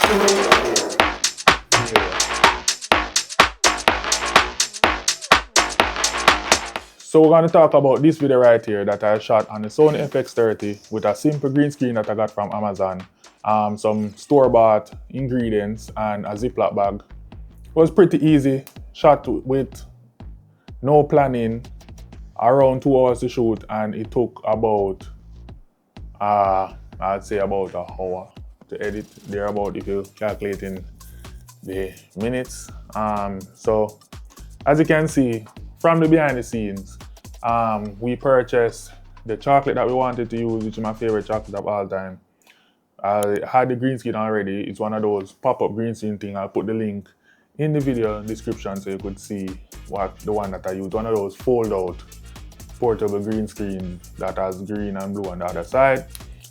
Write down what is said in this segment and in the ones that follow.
So we're going to talk about this video right here that I shot on the Sony FX30 with a simple green screen that I got from Amazon, some store-bought ingredients and a Ziploc bag. It was pretty easy, shot with no planning, around 2 hours to shoot, and it took about, I'd say about an hour to edit, thereabout if you're calculating the minutes. So as you can see, from the behind the scenes, we purchased the chocolate that we wanted to use, which is my favorite chocolate of all time. I had the green screen already. It's one of those pop-up green screen thing. I'll put the link in the video description so you could see what the one that I used. One of those fold-out portable green screen that has green and blue on the other side.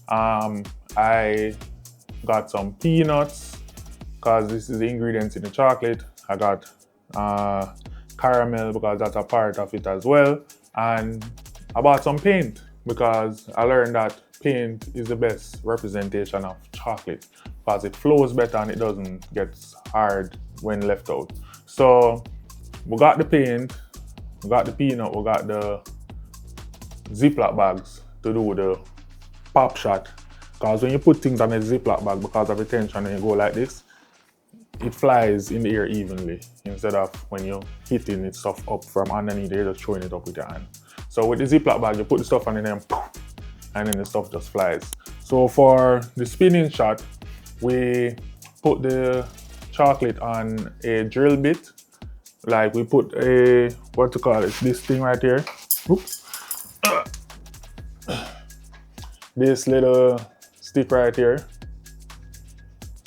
I got some peanuts because this is the ingredients in the chocolate. I got caramel because that's a part of it as well, and I bought some paint because I learned that paint is the best representation of chocolate because it flows better and it doesn't get hard when left out. So we got the paint, we got the peanut, we got the Ziploc bags to do the pop shot, because when you put things on a Ziploc bag, because of the tension and you go like this, it flies in the air evenly instead of when you're hitting it stuff up from underneath, you're just throwing it up with your hand. So with the Ziploc bag, you put the stuff on and then the stuff just flies. So for the spinning shot, we put the chocolate on a drill bit. Like we put a, what to call it, this thing right here. Oops. This little stick right here,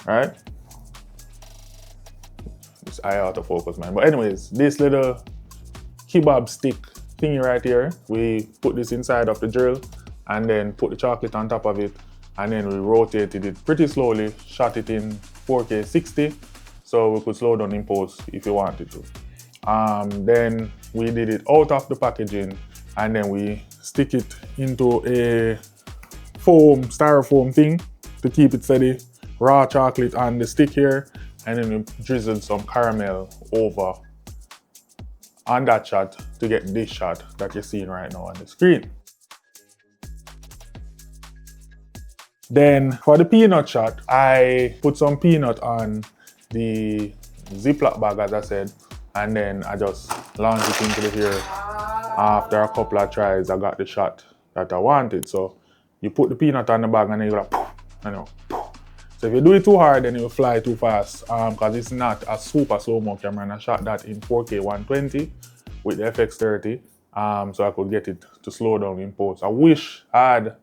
right? I autofocus, man. But anyways, this little kebab stick thingy right here, we put this inside of the drill and then put the chocolate on top of it, and then we rotated it pretty slowly, shot it in 4K 60, so we could slow down in post if you wanted to. Then we did it out of the packaging, and then we stick it into a styrofoam thing to keep it steady. Raw chocolate on the stick here, and then we drizzled some caramel over on that shot to get this shot that you're seeing right now on the screen. Then for the peanut shot, I put some peanut on the Ziploc bag, as I said, and then I just launched it into the air. After a couple of tries, I got the shot that I wanted. So you put the peanut on the bag and then you go like, poof, you know. So if you do it too hard, then it will fly too fast, because it's not a super slow-mo camera, and I shot that in 4K 120 with the FX30, so I could get it to slow down in post. I wish I had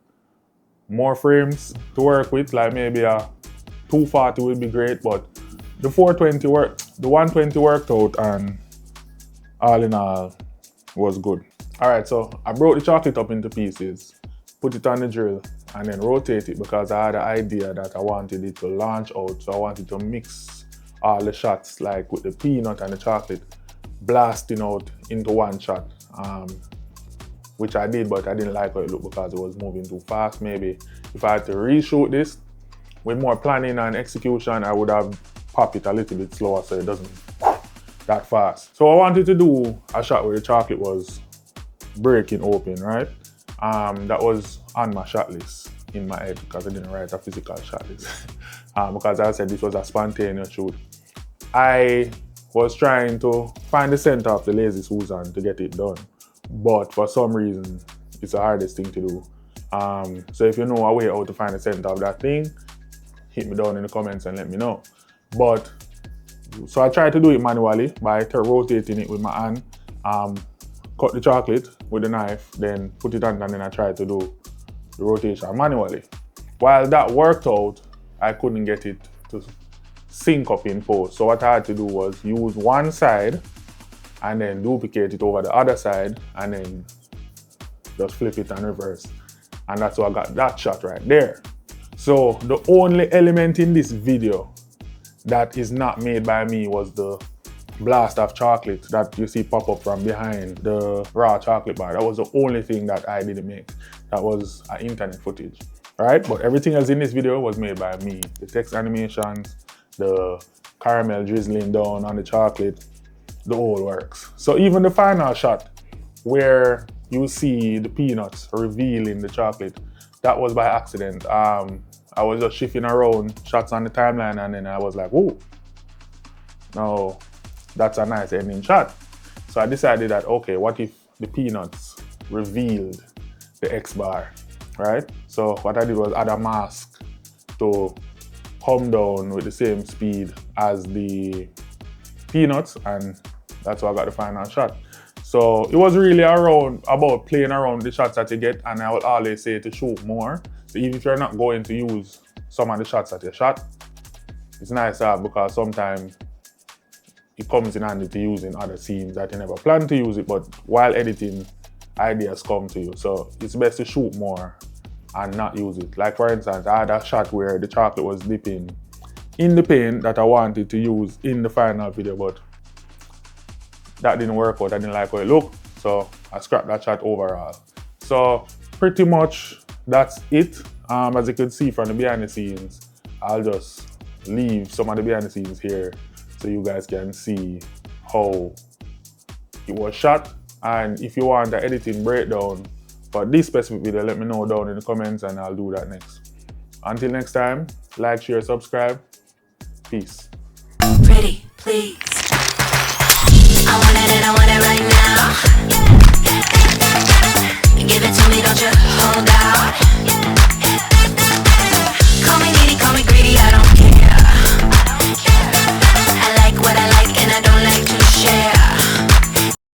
more frames to work with, like maybe a 240 would be great, but the 420 worked, the 120 worked out, and all in all was good. All right, so I broke the chocolate up into pieces, put it on the drill, and then rotate it because I had an idea that I wanted it to launch out. So I wanted to mix all the shots, like with the peanut and the chocolate, blasting out into one shot, which I did, but I didn't like how it looked because it was moving too fast. Maybe if I had to reshoot this with more planning and execution, I would have popped it a little bit slower so it doesn't that fast. So I wanted to do a shot where the chocolate was breaking open, right? That was on my shot list in my head because I didn't write a physical shot list. Because as I said, this was a spontaneous shoot. I was trying to find the center of the Lazy Susan to get it done, but for some reason, it's the hardest thing to do. So if you know a way how to find the center of that thing, hit me down in the comments and let me know. But so I tried to do it manually by rotating it with my hand. Cut the chocolate with the knife, then put it on, and then I tried to do the rotation manually. While that worked out, I couldn't get it to sync up in post. So what I had to do was use one side and then duplicate it over the other side and then just flip it and reverse. And that's how I got that shot right there. So the only element in this video that is not made by me was the blast of chocolate that you see pop up from behind the raw chocolate bar. That was the only thing that I didn't make. That was internet footage, right? But everything else in this video was made by me. The text animations, the caramel drizzling down on the chocolate, the whole works. So even the final shot where you see the peanuts revealing the chocolate, that was by accident. I was just shifting around shots on the timeline, and then I was like, whoa, no, that's a nice ending shot. So I decided that, okay, what if the peanuts revealed the X bar, right? So what I did was add a mask to come down with the same speed as the peanuts, and that's how I got the final shot. So it was really about playing around the shots that you get, and I will always say to shoot more. So even if you're not going to use some of the shots that you shot, it's nice to have, because sometimes it comes in handy to use in other scenes that you never plan to use it, but while editing, ideas come to you. So it's best to shoot more and not use it. Like for instance, I had a shot where the chocolate was dipping in the paint that I wanted to use in the final video, but that didn't work out. I didn't like how it looked, so I scrapped that shot overall. So pretty much that's it. As you can see from the behind the scenes, I'll just leave some of the behind the scenes here so you guys can see how it was shot. And if you want the editing breakdown for this specific video, let me know down in the comments and I'll do that next. Until next time, like, share, subscribe. Peace. Pretty, please. I want it and I want it right now.